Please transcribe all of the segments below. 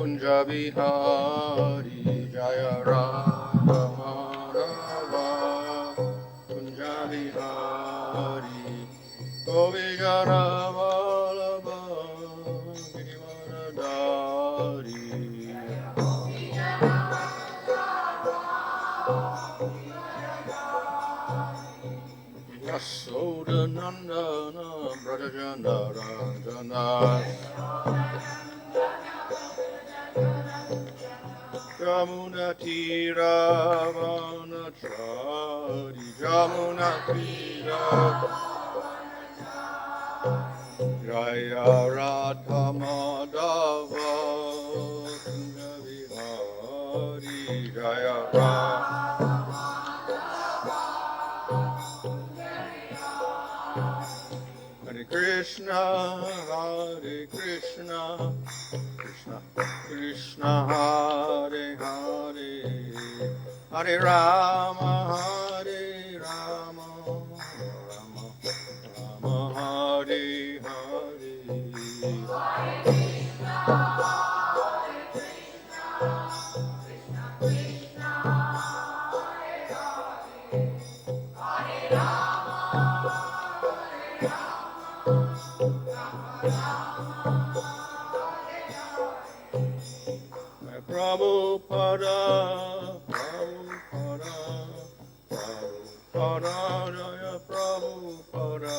Kunja Vihari Jaya Radha Madhava Kunja Vihari Govijana Vallabha Girivaradari Yasoda Nandana Brajajana Ranjana Jamuna Tira Vanachari Jamuna Tira Jaya Radha Madhava Kunja Vihari Jaya Radha Hare Krishna Krishna Krishna Hare Hare Hare Rama Hare Rama Rama Rama Hare Hare Prabhupada, Prabhupada, Prabhupada, Jaya Prabhupada,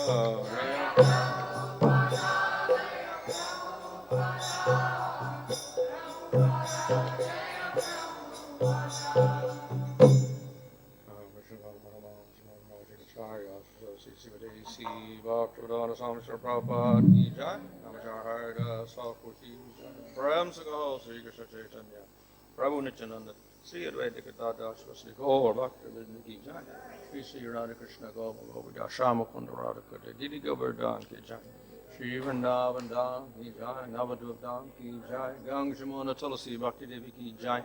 Bhaktivedanta Swami Srila Prabhupada ki jai, Namaskar Harida Saku ki jai, Prem Sakal Sri Krishna Chaitanya, Prabhu Nityananda, Sri Advaita Gadadhar Sri Gaur Bhaktivedanta ki jai, Sri Radha Krishna Gopal Govardhan Shama Kunda Radhakade, Didi Govardhan ki jai, Sri Vrindavan Dham ki jai, Navadhup Dham ki jai, Gang Jamuna Tulasi Bhakti Devi ki jai,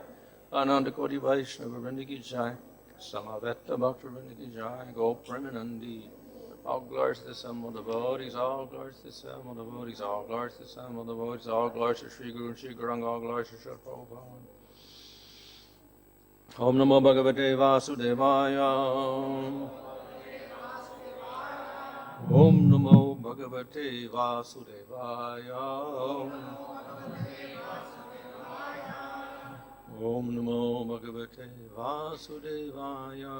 Ananda Koti Vaishnava Vrinda ki jai, Samaveta Bhaktivinoda ki jai, Gopremanandi. All glories to the Son of the devotees, all glories to the Son of the devotees, all glories to the Son of the devotees, all glories to Sri Guru and Sri Guranga, all glories to Sri Prabhupada. Om Namo Bhagavate Vasudevaya. Om Namo Bhagavate Vasudevaya. Om Namo Bhagavate Vasudevaya.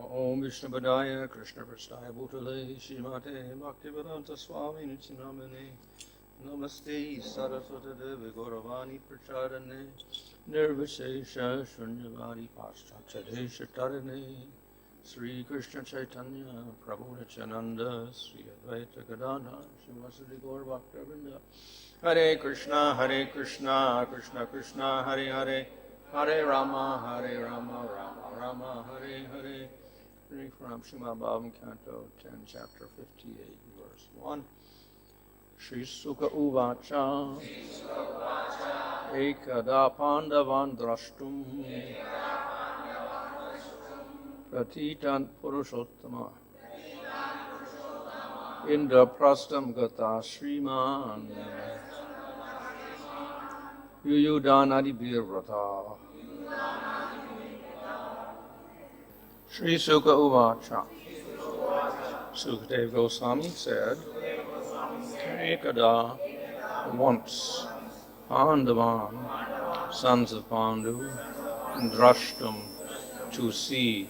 Om Vishnu Padaya Krishna Prasthaya Bhutale Shrimate Bhaktivedanta Swami Nityanamane Namaste Saraswati Devi Gauravani Prachadane Nirvishesha Shunyavadi Paschatadesha Tarane Sri Krishna Chaitanya Prabhu Nityananda Sri Advaita Gadadhar Srivasadi Gaur Bhaktivinoda Hare Krishna Krishna Krishna Hare Hare Hare Rama Rama Rama Hare Hare. Reading from Srimad Bhagavatam, Canto 10, Chapter 58, Verse 1. Shri Sukha Uvacha Ekada Pandavan Drashtum Pratitan Purushottama Indra Prastam Gata Shriman Yuyudanadi Birvrata Shri Sukha Uvacha. Sukadeva Goswami said, Ekada, once, Pandavan, sons of Pandu, Drashtum, to see,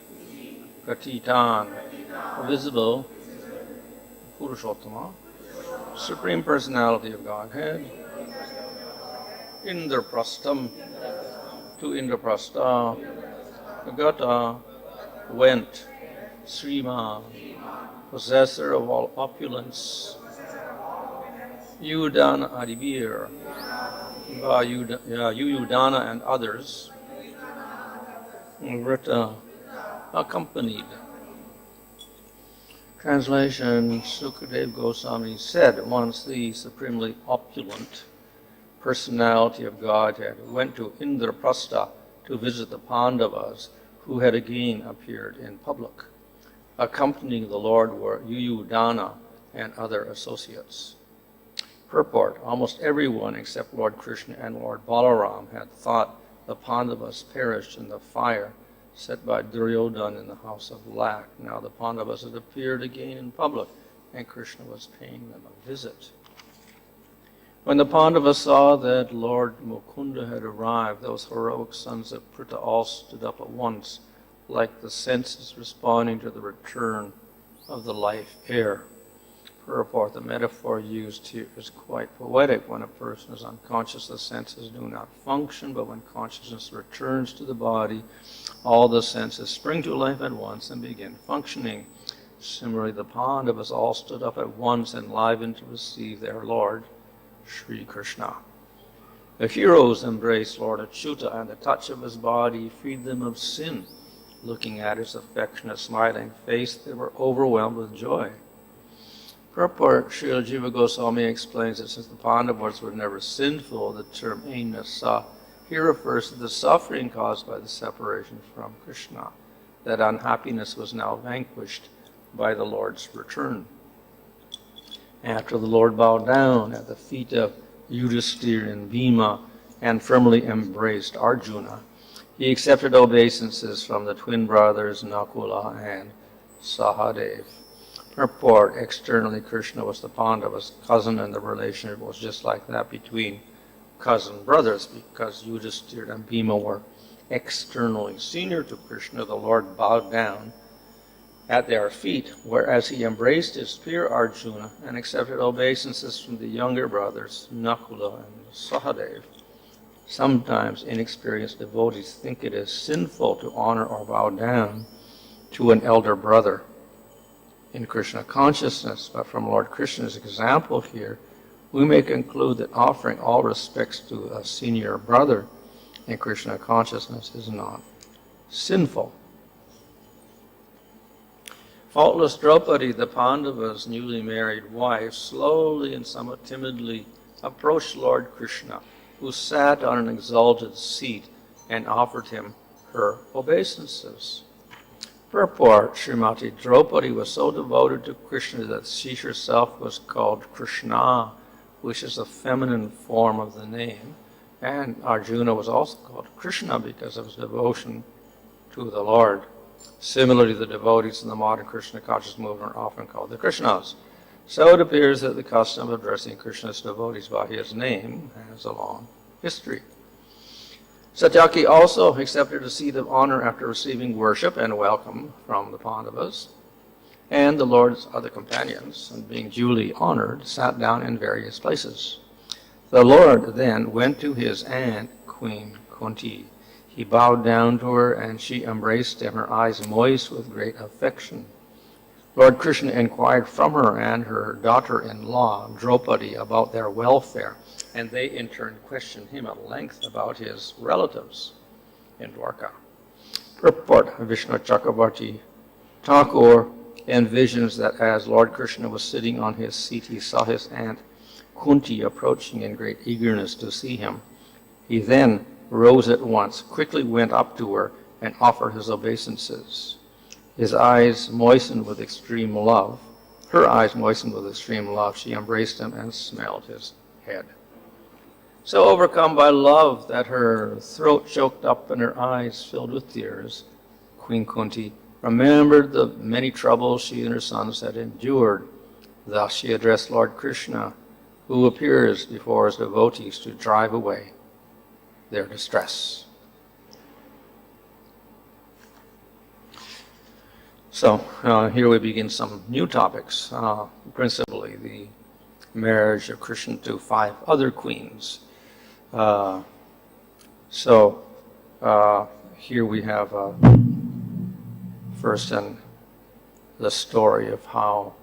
Katitan, visible, Purushottama, Supreme Personality of Godhead, Indraprastam, to Indraprastha, Gata, went, Sriman, possessor of all opulence, Yudana Adivir, Yudana and others, Vrita, accompanied. Translation, Sukadeva Goswami said, once the supremely opulent personality of Godhead went to Indraprastha to visit the Pandavas, who had again appeared in public. Accompanying the Lord were Yuyudana and other associates. Purport: almost everyone except Lord Krishna and Lord Balaram had thought the Pandavas perished in the fire set by Duryodhana in the house of Lack. Now the Pandavas had appeared again in public, and Krishna was paying them a visit. When the Pandavas saw that Lord Mukunda had arrived, those heroic sons of Pritha all stood up at once, like the senses responding to the return of the life air. Purport: the metaphor used here is quite poetic. When a person is unconscious, the senses do not function, but when consciousness returns to the body, all the senses spring to life at once and begin functioning. Similarly, the Pandavas all stood up at once, enlivened to receive their Lord, Sri Krishna. The heroes embraced Lord Achyuta, and the touch of his body freed them of sin. Looking at his affectionate, smiling face, they were overwhelmed with joy. Purport: Srila Jiva Goswami explains that since the Pandavas were never sinful, the term Ainasa here refers to the suffering caused by the separation from Krishna. That unhappiness was now vanquished by the Lord's return. After the Lord bowed down at the feet of Yudhisthira and Bhima and firmly embraced Arjuna, he accepted obeisances from the twin brothers Nakula and Sahadev. Purport: externally, Krishna was the Pandavas' cousin, and the relationship was just like that between cousin brothers, because Yudhisthira and Bhima were externally senior to Krishna. The Lord bowed down at their feet, whereas he embraced his peer Arjuna and accepted obeisances from the younger brothers Nakula and Sahadev. Sometimes inexperienced devotees think it is sinful to honor or bow down to an elder brother in Krishna consciousness, but from Lord Krishna's example here, we may conclude that offering all respects to a senior brother in Krishna consciousness is not sinful. Faultless Draupadi, the Pandavas' newly married wife, slowly and somewhat timidly approached Lord Krishna, who sat on an exalted seat, and offered him her obeisances. Purport: Srimati Draupadi was so devoted to Krishna that she herself was called Krsna, which is a feminine form of the name, and Arjuna was also called Krishna because of his devotion to the Lord. Similarly, the devotees in the modern Krishna conscious movement are often called the Krishnas. So it appears that the custom of addressing Krishna's devotees by his name has a long history. Satyaki also accepted a seat of honor after receiving worship and welcome from the Pandavas, and the Lord's other companions, and being duly honored, sat down in various places. The Lord then went to his aunt, Queen Kunti. He bowed down to her, and she embraced him, her eyes moist with great affection. Lord Krishna inquired from her and her daughter-in-law, Draupadi, about their welfare, and they in turn questioned him at length about his relatives in Dwarka. Purport: Vishnu Chakravarti Thakur envisions that as Lord Krishna was sitting on his seat, he saw his aunt Kunti approaching in great eagerness to see him. He then rose at once, quickly went up to her, and offered his obeisances. His eyes moistened with extreme love. Her eyes moistened with extreme love. She embraced him and smelled his head. So overcome by love that her throat choked up and her eyes filled with tears, Queen Kunti remembered the many troubles she and her sons had endured. Thus she addressed Lord Krishna, who appears before his devotees to drive away their distress. So here we begin some new topics, principally the marriage of Krishna to 5 other queens. Here we have first the story of how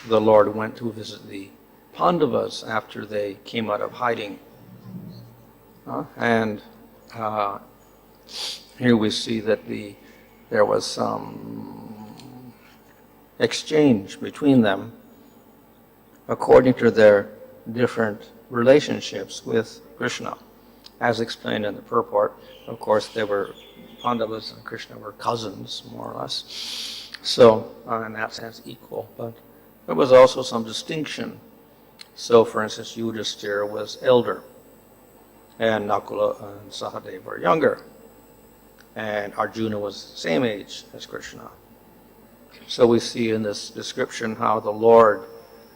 the Lord went to visit the Pandavas after they came out of hiding. Here we see that there was some exchange between them according to their different relationships with Krishna. As explained in the purport, of course, Pandavas and Krishna were cousins, more or less. So, in that sense, equal. But there was also some distinction. So, for instance, Yudhisthira was elder, and Nakula and Sahadeva were younger, and Arjuna was the same age as Krishna. So we see in this description how the Lord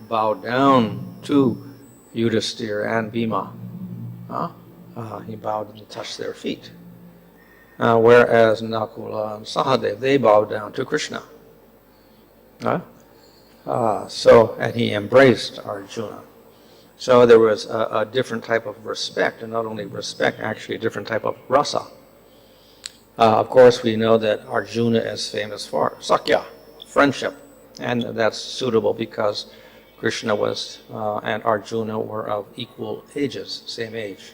bowed down to Yudhisthira and Bhima. He bowed and touched their feet. Whereas Nakula and Sahadeva, they bowed down to Krishna. And he embraced Arjuna. So there was a different type of respect, and not only respect, actually a different type of rasa. Of course, we know that Arjuna is famous for Sakya, friendship, and that's suitable because Krishna was and Arjuna were of equal ages, same age.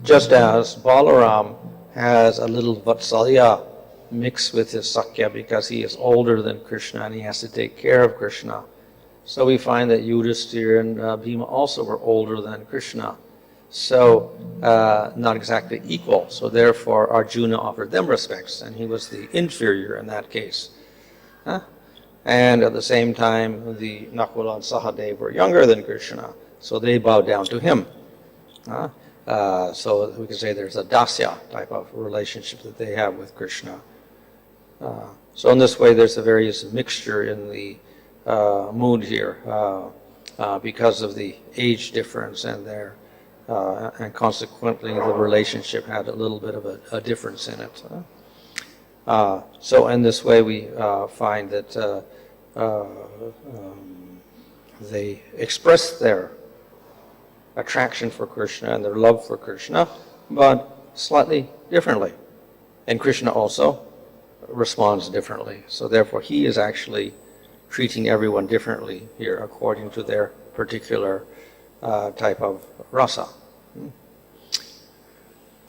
Just as Balaram has a little Vatsalya mixed with his Sakya because he is older than Krishna and he has to take care of Krishna. So we find that Yudhisthira and Bhima also were older than Krishna. So not exactly equal. So therefore Arjuna offered them respects and he was the inferior in that case. And at the same time, the Nakula and Sahadeva were younger than Krishna, so they bowed down to him. So we can say there's a dasya type of relationship that they have with Krishna. So in this way, there's a various mixture in the mood here because of the age difference and and consequently the relationship had a little bit of a difference in it. So in this way, we find that they express their attraction for Krishna and their love for Krishna, but slightly differently. And Krishna also responds differently. So therefore, he is actually treating everyone differently here according to their particular type of rasa. And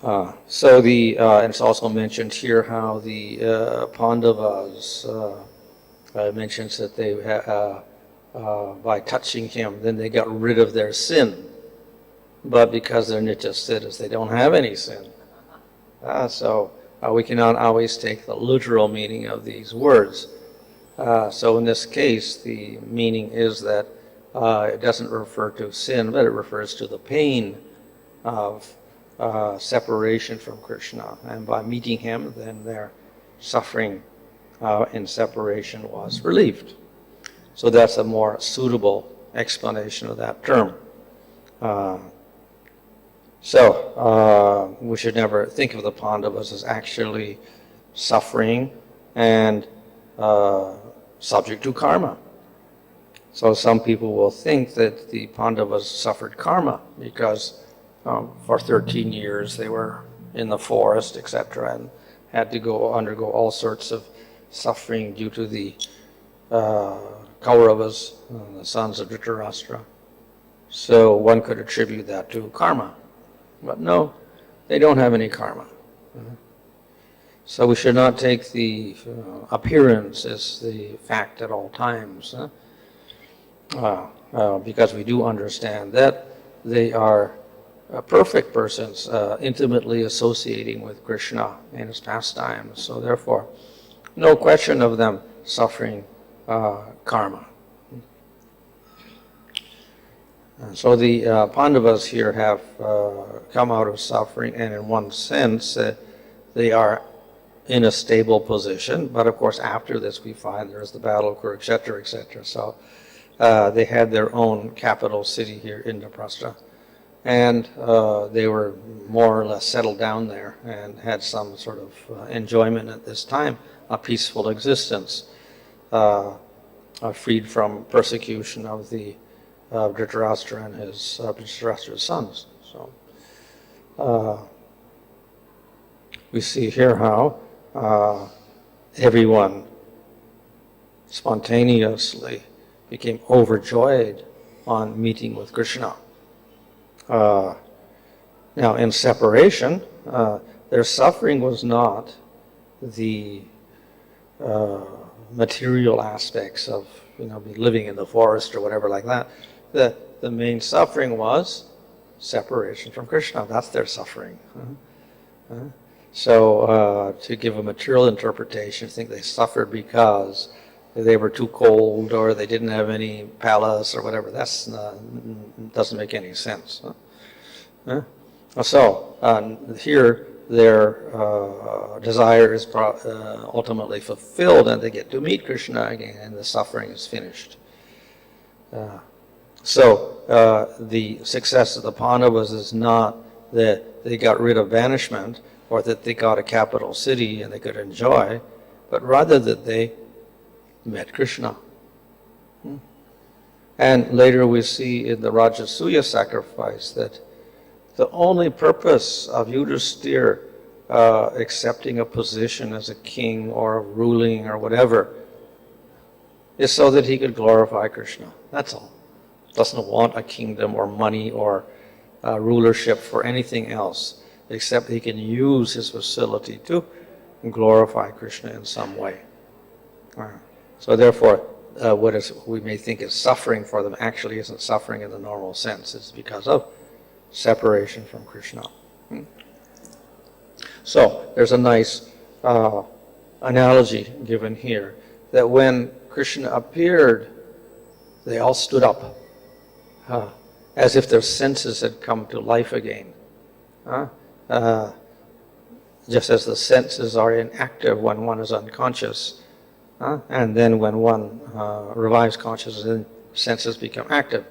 it's also mentioned here how the Pandavas mentions that they by touching him, then they got rid of their sin. But because they're nitya siddhas, they don't have any sin. So we cannot always take the literal meaning of these words. So in this case, the meaning is that it doesn't refer to sin, but it refers to the pain of separation from Krishna. And by meeting him, then their suffering in separation was relieved. So that's a more suitable explanation of that term. So we should never think of the Pandavas as actually suffering and subject to karma. So some people will think that the Pandavas suffered karma because for 13 years they were in the forest, etc., and had to undergo all sorts of suffering due to the Kauravas, the sons of Dhritarashtra. So one could attribute that to karma. But no, they don't have any karma. So we should not take the appearance as the fact at all times, because we do understand that they are perfect persons, intimately associating with Krishna and his pastimes. So therefore, no question of them suffering karma. So the Pandavas here have come out of suffering, and in one sense, they are in a stable position. But of course, after this, we find there's the battle of Kurukshetra, etc. So they had their own capital city here, Indraprastha, and they were more or less settled down there and had some sort of enjoyment at this time, a peaceful existence, freed from persecution of the Dhritarashtra and his Dhritarashtra's sons. So we see here how everyone spontaneously became overjoyed on meeting with Krishna. Now, in separation, their suffering was not the material aspects of living in the forest or whatever like that. The main suffering was separation from Krishna. That's their suffering. So to give a material interpretation, I think they suffered because they were too cold, or they didn't have any palace, or whatever. That's doesn't make any sense. Huh? So here, their desire is ultimately fulfilled, and they get to meet Krishna again, and the suffering is finished. So the success of the Pandavas is not that they got rid of banishment, or that they got a capital city and they could enjoy, but rather that they met Krishna. And later we see in the Rajasuya sacrifice that the only purpose of Yudhisthira accepting a position as a king or ruling or whatever is so that he could glorify Krishna. That's all. Doesn't want a kingdom or money or rulership for anything else, except he can use his facility to glorify Krishna in some way. So therefore, what we may think is suffering for them actually isn't suffering in the normal sense. It's because of separation from Krishna. So there's a nice analogy given here, that when Krishna appeared, they all stood up, as if their senses had come to life again. Just as the senses are inactive when one is unconscious, and then when one revives consciousness, then senses become active.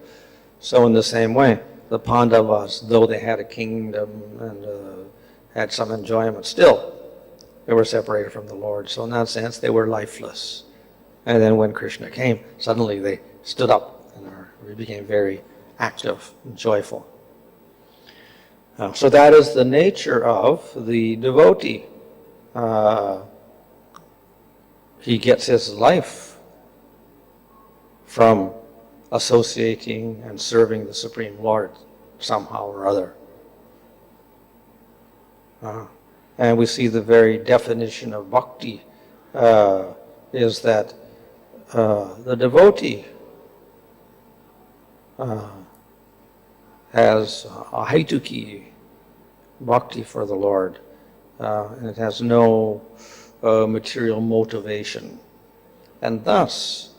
So in the same way, the Pandavas, though they had a kingdom and had some enjoyment, still they were separated from the Lord. So in that sense, they were lifeless. And then when Krishna came, suddenly they stood up and became very active and joyful. So that is the nature of the devotee. He gets his life from associating and serving the Supreme Lord somehow or other. And we see the very definition of bhakti is that the devotee has a haituki bhakti for the Lord, and it has no material motivation. And thus,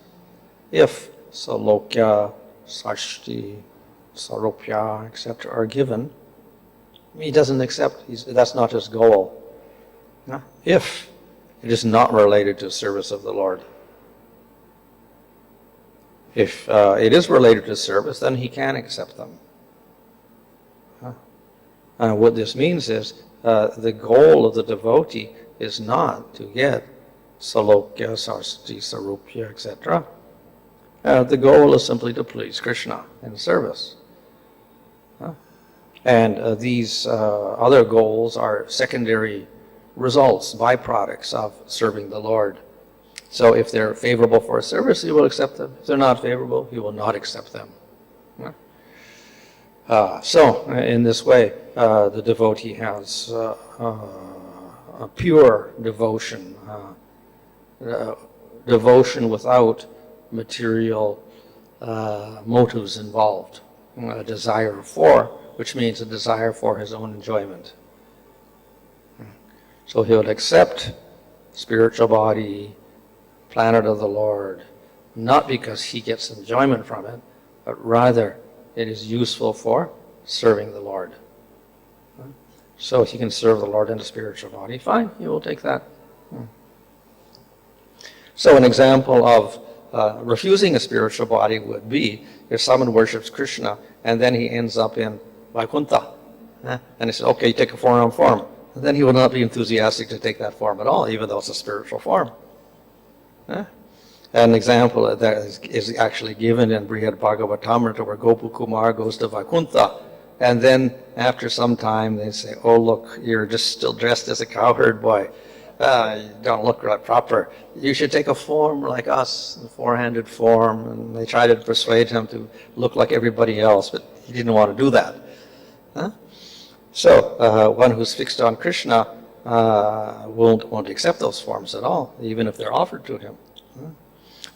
if salokya, sashti, saropya, etc. are given, he doesn't accept, that's not his goal. If it is not related to service of the Lord. If it is related to service, then he can accept them. What this means is the goal of the devotee is not to get salokya, sashti, sarupya, etc. The goal is simply to please Krishna in service. And these other goals are secondary results, byproducts of serving the Lord. So if they're favorable for a service, he will accept them. If they're not favorable, he will not accept them. So in this way, the devotee has a pure devotion, devotion without material motives involved, a desire for, which means a desire for his own enjoyment. So he will accept spiritual body, planet of the Lord, not because he gets enjoyment from it, but rather it is useful for serving the Lord. So he can serve the Lord in a spiritual body. Fine, he will take that. So an example of refusing a spiritual body would be if someone worships Krishna and then he ends up in Vaikuntha. And he says, okay, take a form. And then he will not be enthusiastic to take that form at all, even though it's a spiritual form. An example of that is actually given in Brihad Bhagavatamrita, where Gopakumar goes to Vaikuntha, and then after some time they say, oh look, you're just still dressed as a cowherd boy. You don't look right proper. You should take a form like us, a four-handed form. And they try to persuade him to look like everybody else, but he didn't want to do that. So one who's fixed on Krishna won't accept those forms at all, even if they're offered to him.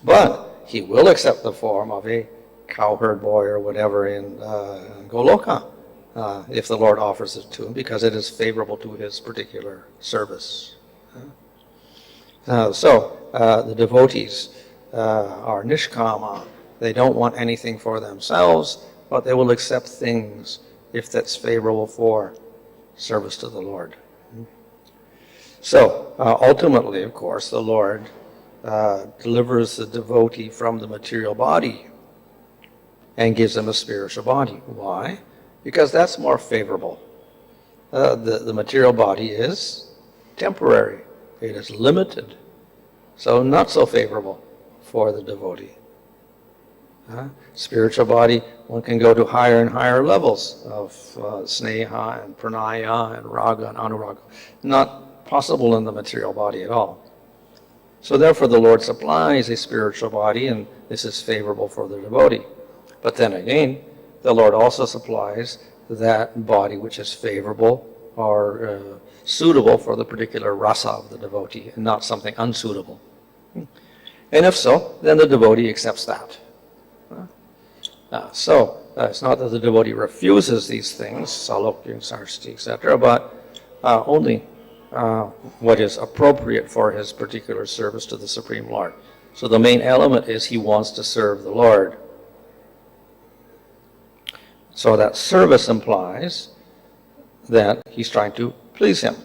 But he will accept the form of a cowherd boy or whatever in Goloka if the Lord offers it to him, because it is favorable to his particular service. So the devotees are nishkama. They don't want anything for themselves, but they will accept things if that's favorable for service to the Lord. So, ultimately, of course, the Lord delivers the devotee from the material body and gives them a spiritual body. Why? Because that's more favorable. The material body is temporary. It is limited. So not so favorable for the devotee. Spiritual body, one can go to higher and higher levels of sneha and pranaya and raga and anuraga. Not possible in the material body at all. So therefore the Lord supplies a spiritual body, and this is favorable for the devotee. But then again, the Lord also supplies that body which is favorable or suitable for the particular rasa of the devotee, and not something unsuitable. And if so, then the devotee accepts that. So it's not that the devotee refuses these things, salokya, sarsti, etc., but only what is appropriate for his particular service to the Supreme Lord. So the main element is he wants to serve the Lord. So that service implies that he's trying to please him.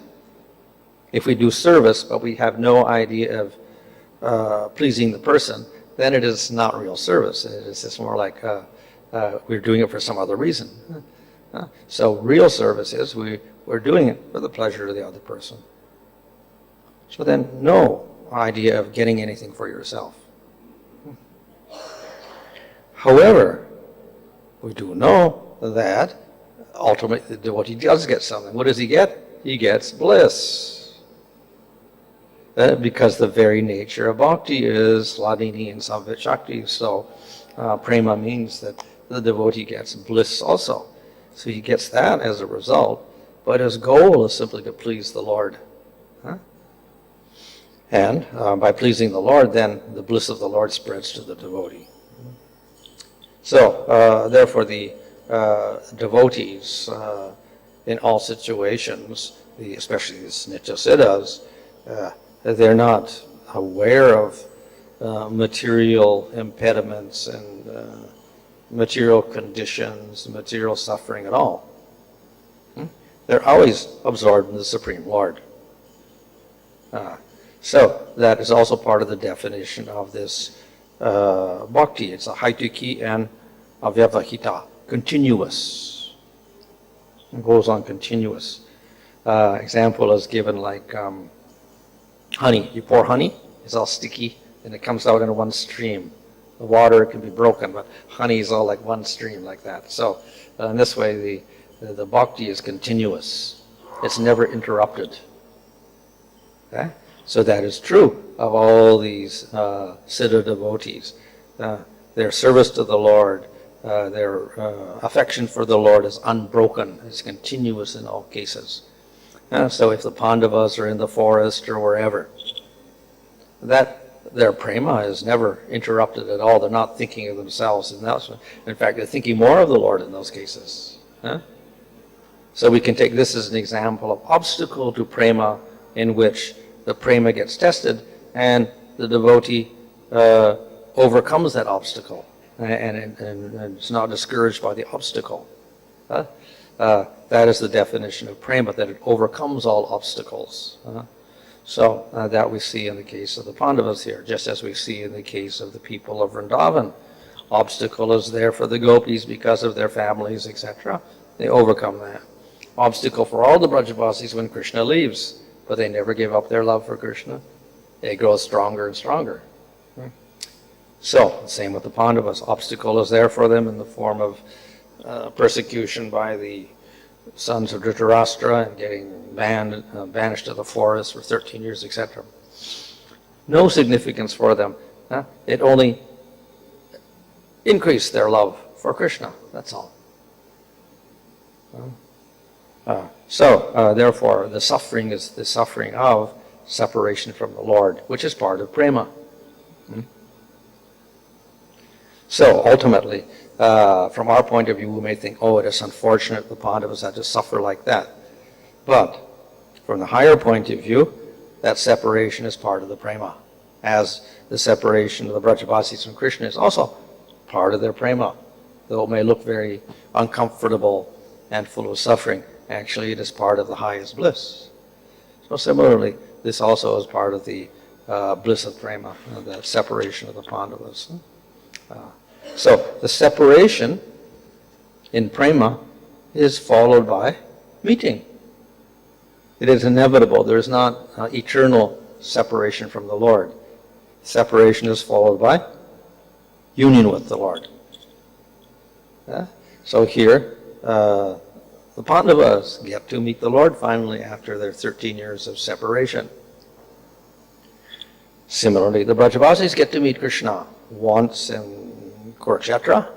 If we do service, but we have no idea of pleasing the person, then it is not real service. It is just more like we're doing it for some other reason. So real service is we're doing it for the pleasure of the other person. So then no idea of getting anything for yourself. However, we do know that ultimately the devotee does get something. What does he get? He gets bliss. Because the very nature of bhakti is hladini and samvit shakti. So prema means that the devotee gets bliss also. So he gets that as a result, but his goal is simply to please the Lord. And by pleasing the Lord, then the bliss of the Lord spreads to the devotee. So therefore the devotees in all situations, especially these nitya siddhas, they're not aware of material impediments and material conditions, material suffering at all. They're always absorbed in the Supreme Lord. So that is also part of the definition of this bhakti. It's a haituki and avyavahita, continuous. It goes on continuous. Example is given like honey. You pour honey, it's all sticky, and it comes out in one stream. The water can be broken, but honey is all like one stream like that. So in this way, the bhakti is continuous. It's never interrupted. Okay? So that is true of all these siddha devotees. Their service to the Lord, their affection for the Lord is unbroken. It's continuous in all cases. So if the Pandavas are in the forest or wherever, their prema is never interrupted at all. They're not thinking of themselves. In fact, they're thinking more of the Lord in those cases. So we can take this as an example of obstacle to prema, in which the prema gets tested and the devotee overcomes that obstacle and is not discouraged by the obstacle. That is the definition of prema, that it overcomes all obstacles. So that we see in the case of the Pandavas here, just as we see in the case of the people of Vrindavan. Obstacle is there for the gopis because of their families, etc. They overcome that. Obstacle for all the Brajavasis when Krishna leaves, but they never give up their love for Krishna. They grow stronger and stronger. So, same with the Pandavas. Obstacle is there for them in the form of persecution by the sons of Dhritarashtra and getting banished to the forest for 13 years, etc. No significance for them. It only increased their love for Krishna. That's all. Therefore, the suffering is the suffering of separation from the Lord, which is part of prema. So ultimately, from our point of view, we may think, oh, it is unfortunate the Pandavas had to suffer like that. But from the higher point of view, that separation is part of the prema. as the separation of the Brajavasis from Krishna is also part of their prema. Though it may look very uncomfortable and full of suffering, actually it is part of the highest bliss. So similarly, this also is part of the bliss of prema, the separation of the Pandavas. So the separation in prema is followed by meeting. It is inevitable. There is not eternal separation from the Lord. Separation is followed by union with the Lord. So here, the Pandavas get to meet the Lord finally after their 13 years of separation. Similarly, the Brajavasis get to meet Krishna once in Kurukshetra,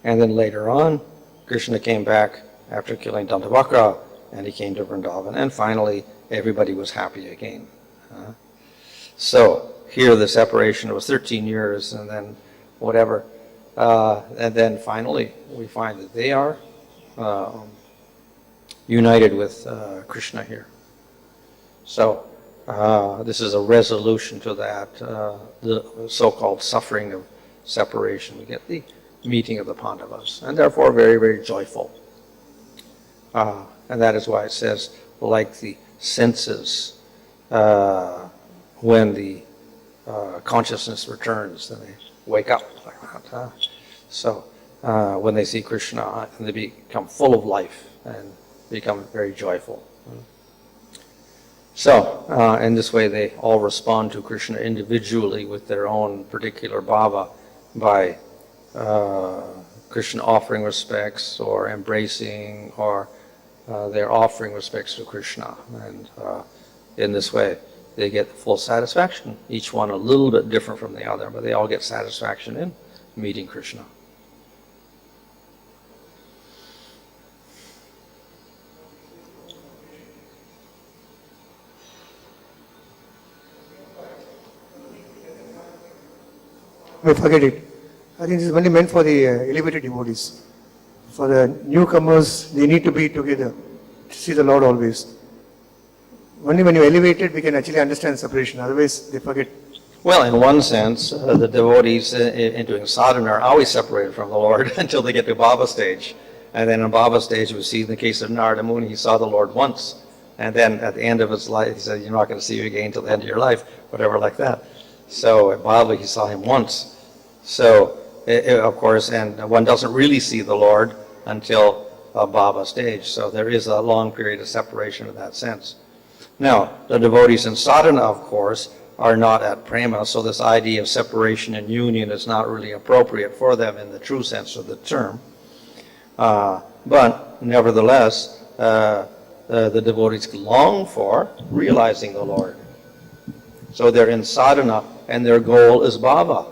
and then later on, Krishna came back after killing Dantavakra, and he came to Vrindavan, and finally everybody was happy again. So here the separation was 13 years, and then whatever, and then finally we find that they are united with Krishna here. So this is a resolution to that, the so-called suffering of separation. We get the meeting of the Pandavas, and therefore very, very joyful. And that is why it says, like the senses, when the consciousness returns, then they wake up like that. So when they see Krishna, they become full of life and become very joyful. So in this way, they all respond to Krishna individually with their own particular bhava by Krishna offering respects or embracing, or they're offering respects to Krishna. And in this way, they get full satisfaction. Each one a little bit different from the other, but they all get satisfaction in meeting Krishna. We forget it. I think this is only meant for the elevated devotees. For the newcomers, they need to be together, to see the Lord always. Only when you're elevated, we can actually understand separation. Otherwise, they forget. Well, in one sense, the devotees in doing sadhana are always separated from the Lord until they get to Bhava stage. And then in Bhava stage, we see in the case of Narada Muni, he saw the Lord once. And then at the end of his life, he said, you're not going to see you again until the end of your life, whatever like that. So at Bhava, he saw him once. So, of course, and one doesn't really see the Lord until Bhava stage. So there is a long period of separation in that sense. Now, the devotees in sadhana, of course, are not at prema, so this idea of separation and union is not really appropriate for them in the true sense of the term. But nevertheless, the devotees long for realizing the Lord. So they're in sadhana, and their goal is bhava,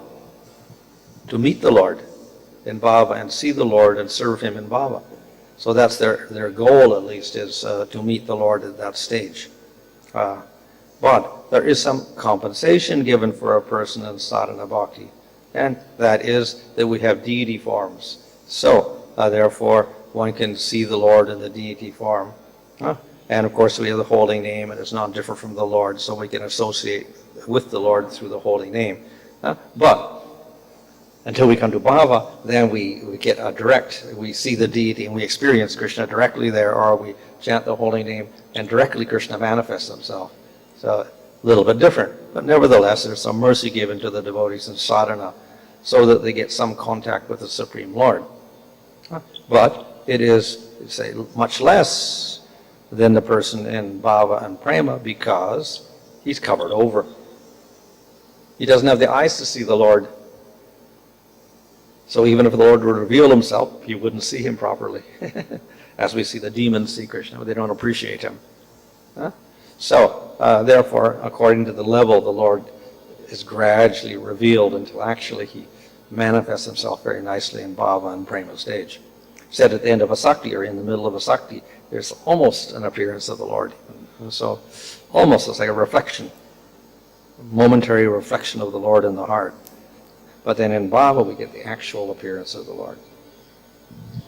to meet the Lord in bhava and see the Lord and serve Him in bhava. So that's their goal, at least, is to meet the Lord at that stage. But there is some compensation given for a person in sadhana bhakti, and that is that we have deity forms. So, therefore, one can see the Lord in the deity form. And of course, we have the holy name, and it's not different from the Lord, so we can associate with the Lord through the holy name. But until we come to bhava, then we get a direct, we see the deity and we experience Krishna directly there, or we chant the holy name and directly Krishna manifests himself. So a little bit different, but nevertheless there's some mercy given to the devotees in sadhana so that they get some contact with the Supreme Lord. But it is, say, much less than the person in bhava and prema because he's covered over. He doesn't have the eyes to see the Lord. So even if the Lord would reveal himself, you wouldn't see him properly. As we see the demons see Krishna, but they don't appreciate him. So, therefore, according to the level, the Lord is gradually revealed until actually he manifests himself very nicely in bhava and prema stage. Said at the end of a sakti, or in the middle of a sakti, there's almost an appearance of the Lord. And so, almost it's like a reflection, a momentary reflection of the Lord in the heart. But then in bhava, we get the actual appearance of the Lord.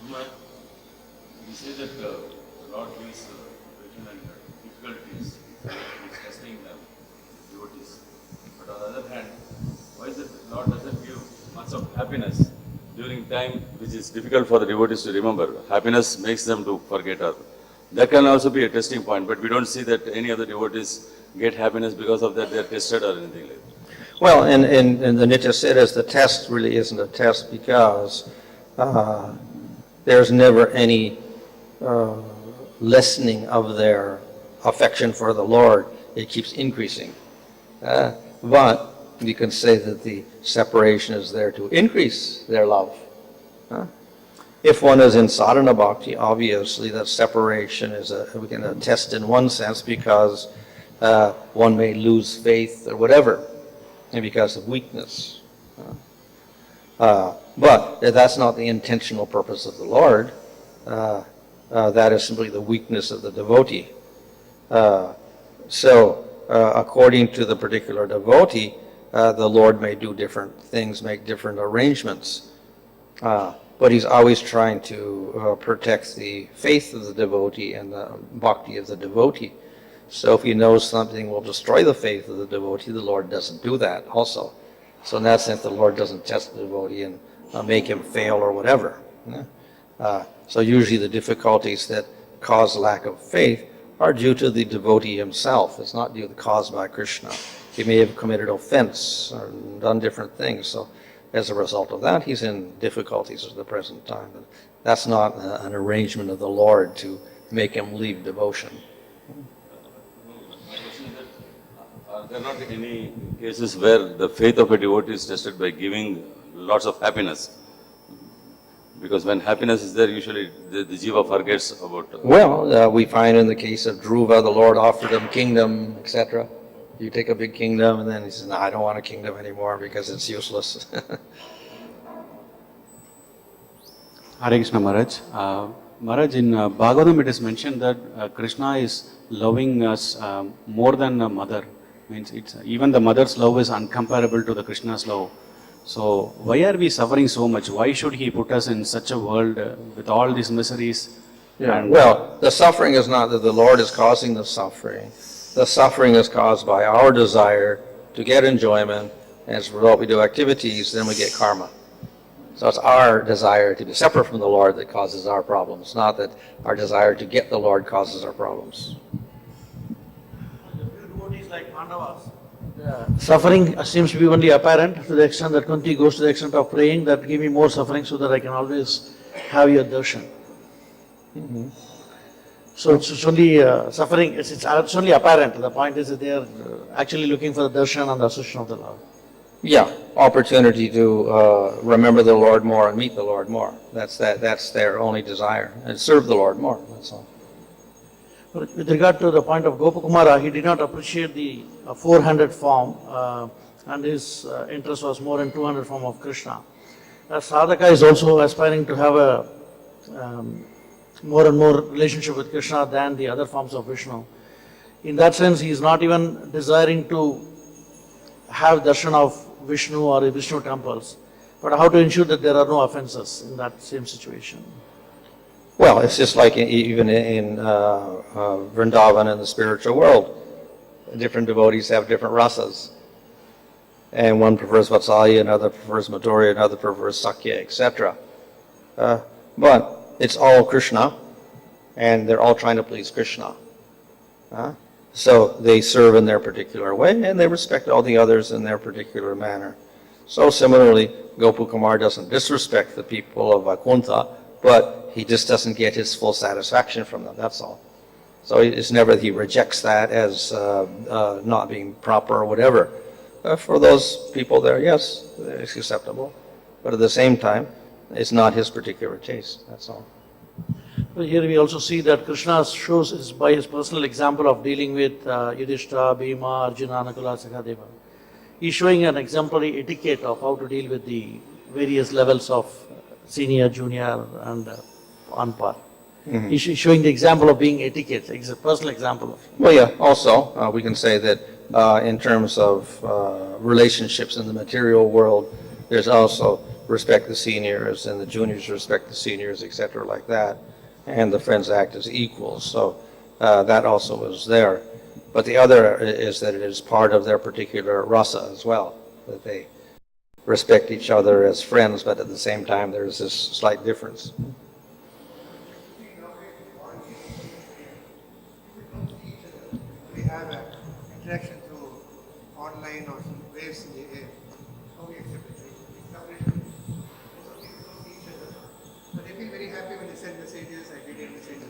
You say that the Lord gives difficulties, He's testing the devotees. But Why is it Lord doesn't give much of happiness during time which is difficult for the devotees to remember? Happiness makes them to forget or that can also be a testing point, but we don't see that any other devotees get happiness because of that they are tested or anything like that. Well, in the Nitya Siddhas, the test really isn't a test because there's never any lessening of their affection for the Lord. It keeps increasing. But you can say that the separation is there to increase their love. If one is in sadhana bhakti, obviously that separation is we can attest in one sense because one may lose faith or whatever, and because of weakness. But that's not the intentional purpose of the Lord. That is simply the weakness of the devotee. So, according to the particular devotee, the Lord may do different things, make different arrangements. But he's always trying to protect the faith of the devotee and the bhakti of the devotee. So if he knows something will destroy the faith of the devotee, the Lord doesn't do that also. So in that sense, the Lord doesn't test the devotee and make him fail or whatever. So usually the difficulties that cause lack of faith are due to the devotee himself. It's not caused by Krishna. He may have committed offense or done different things. So as a result of that, he's in difficulties at the present time. But that's not an arrangement of the Lord to make him leave devotion. Are there not any cases where the faith of a devotee is tested by giving lots of happiness? Because when happiness is there, usually the jiva forgets about... Well, we find in the case of Dhruva, the Lord offered him kingdom, etc. You take a big kingdom, and then he says, no, I don't want a kingdom anymore because it's useless. Hare Krishna Maharaj. Maharaj, in Bhagavatam it is mentioned that Krishna is loving us more than a mother. Means it's even the mother's love is uncomparable to the Krishna's love. So why are we suffering so much? Why should he put us in such a world with all these miseries? Yeah. Well, the suffering is not that the Lord is causing the suffering. The suffering is caused by our desire to get enjoyment, and as a result we do activities, then we get karma. So it's our desire to be separate from the Lord that causes our problems, not that our desire to get the Lord causes our problems. Devotees like Pandavas, suffering seems to be only apparent to the extent that Kunti goes to the extent of praying that give me more suffering so that I can always have your darshan. Mm-hmm. So it's only suffering, it's only apparent. The point is that they are actually looking for the darshan and the association of the Lord. Yeah, opportunity to remember the Lord more and meet the Lord more. That's their only desire, and serve the Lord more, that's all. But with regard to the point of Gopakumara, he did not appreciate the 400 form and his interest was more in 200 form of Krishna. Sadhaka is also aspiring to have a more and more relationship with Krishna than the other forms of Vishnu. In that sense, he is not even desiring to have darshan of Vishnu or the Vishnu temples, but how to ensure that there are no offenses in that same situation. Well, it's just like even in Vrindavan in the spiritual world. Different devotees have different rasas. And one prefers Vatsalya, another prefers Madhurya, another prefers Sakya, etc. But it's all Krishna, and they're all trying to please Krishna. So they serve in their particular way, and they respect all the others in their particular manner. So similarly, Gopakumar doesn't disrespect the people of Vaikuntha, but he just doesn't get his full satisfaction from them, that's all. So it's never that he rejects that as not being proper or whatever. For those people there, yes, it's acceptable. But at the same time, it's not his particular taste, that's all. Well, here we also see that Krishna shows us by his personal example of dealing with Yudhishthira, Bhima, Arjuna, Nakula, Sakadeva. He's showing an exemplary etiquette of how to deal with the various levels of senior, junior, and on par. Mm-hmm. He's showing the example of being etiquette, it's a personal example. Well, yeah, also, we can say that in terms of relationships in the material world, there's also respect the seniors, and the juniors respect the seniors, etc., like that. And the friends act as equals, so that also is there. But the other is that it is part of their particular rasa as well, that they respect each other as friends, but at the same time there's this slight difference. We have an interaction through online or some waves in the air. How we accept it? Separation. Most of people don't see each other. But they feel very happy when they send messages, I get messages.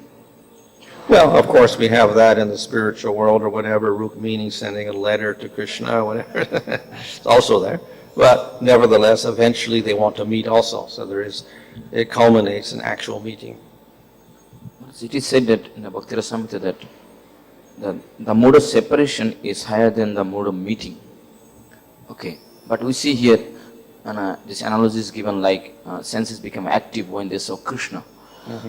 Well, of course, we have that in the spiritual world or whatever, Rukmini sending a letter to Krishna or whatever. It's also there. But nevertheless, eventually they want to meet also. So it culminates in actual meeting. It is said that in the Bhakti Rasamrita that the mode of separation is higher than the mode of meeting. Okay, but we see here, and this analogy is given like senses become active when they saw Krishna.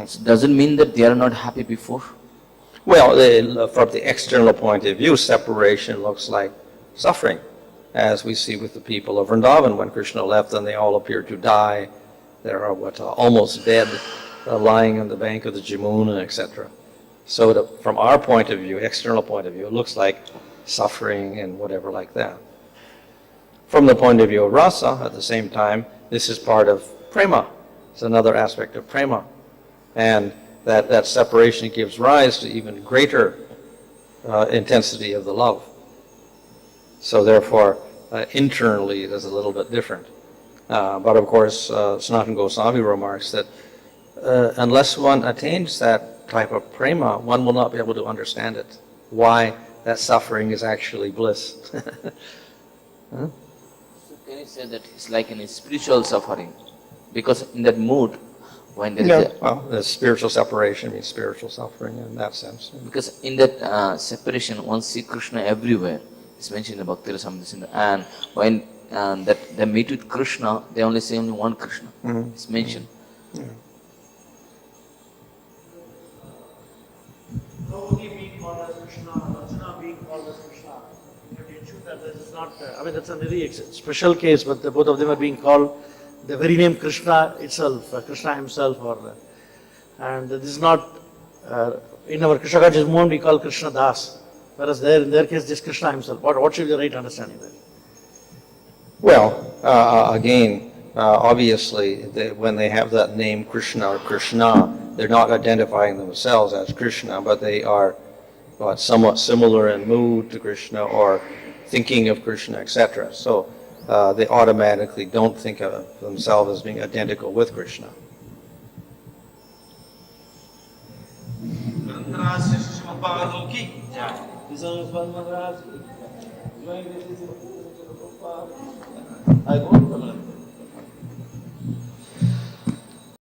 So does it mean that they are not happy before? Well, from the external point of view, separation looks like suffering, as we see with the people of Vrindavan. When Krishna left them, they all appeared to die. They are almost dead, lying on the bank of the Jamuna, etc. So from our point of view, external point of view, it looks like suffering and whatever like that. From the point of view of rasa, at the same time, this is part of prema. It's another aspect of prema. And that separation gives rise to even greater intensity of the love. So therefore, internally it is a little bit different. But of course, Sanatana Goswami remarks that unless one attains that type of prema, one will not be able to understand it, why that suffering is actually bliss. Huh? So can you say that it's like a spiritual suffering? Because in that mood, when there is Well, the spiritual separation means spiritual suffering in that sense. because in that separation, one sees Krishna everywhere. It's mentioned in Bhakti Rasamrita, and when that they meet with Krishna, they only say only one Krishna. It's mentioned. Draupadi being called as Krishna, Arjuna being called as Krishna. You have to ensure that this is not, that's a very special case, but both of them are being called the very name Krishna itself, Krishna himself, and this is not, in our Krishna conscious movement we call Krishna Das, whereas in their case just Krishna himself. What should be the right understanding there? Well, again, obviously, when they have that name Krishna or Krishna, they're not identifying themselves as Krishna, but they are somewhat similar in mood to Krishna or thinking of Krishna, etc. So they automatically don't think of themselves as being identical with Krishna. I go to the